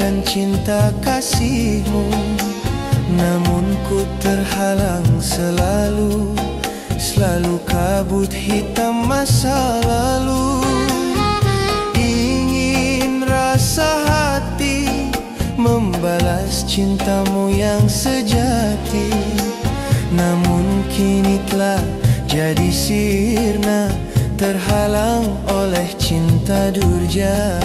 mendapatkan cinta kasihmu, namun ku terhalang selalu kabut hitam masa lalu. Ingin rasa hati membalas cintamu yang sejati, namun kini telah jadi sirna, terhalang oleh cinta durja.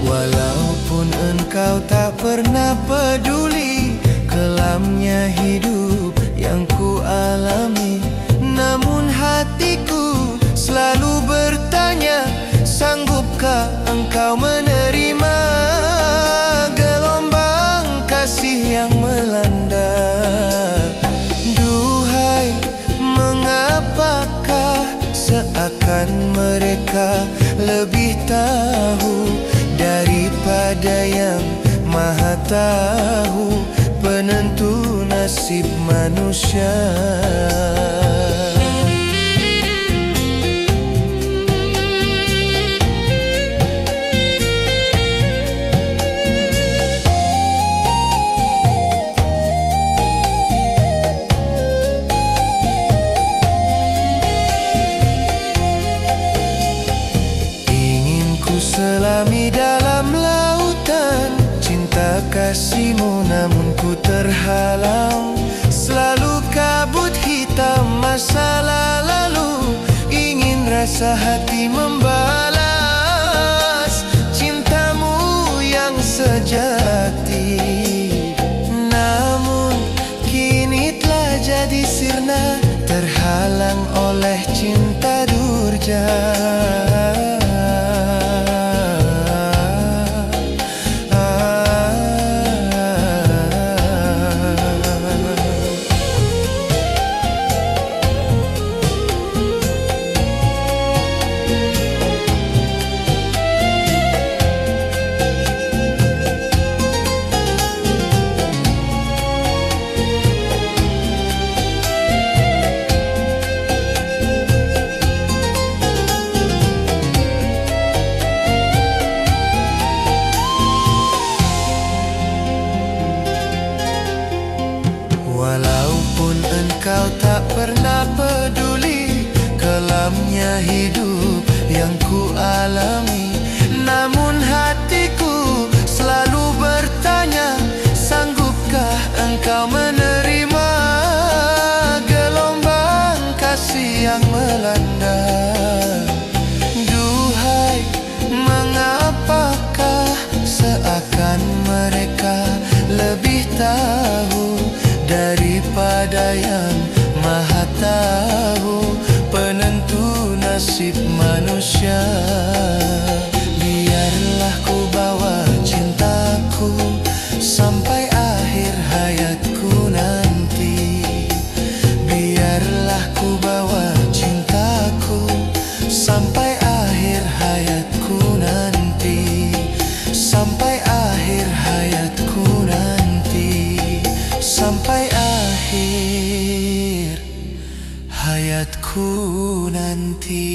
Walaupun engkau tak pernah peduli kelamnya hidup yang ku alami, namun hatiku selalu bertanya, sanggupkah engkau menerima gelombang kasih yang melanda? Duhai, mengapakah seakan mereka lebih tahu daripada yang Maha Tahu penentu nasib manusia. Ingin ku selami dalam lautan cinta kasihmu, namun ku terhalang selalu kabut hitam masa lalu. Ingin rasa hati membalas cintamu yang sejati, namun kini telah jadi sirna, terhalang oleh cinta durja. Walaupun engkau tak pernah peduli kelamnya hidup yang ku alami, namun hatiku selalu bertanya, sanggupkah engkau menerima gelombang kasih yang melanda? Duhai, mengapakah seakan mereka lebih tahu daripada yang Maha Tahu penentu nasib manusia. Biarlah ku bawa cintaku sampai akhir hayatku nanti. Biarlah ku bawa cintaku sampai akhir hayatku nanti, sampai akhir hayatku nanti, sampai akhir hayatku nanti.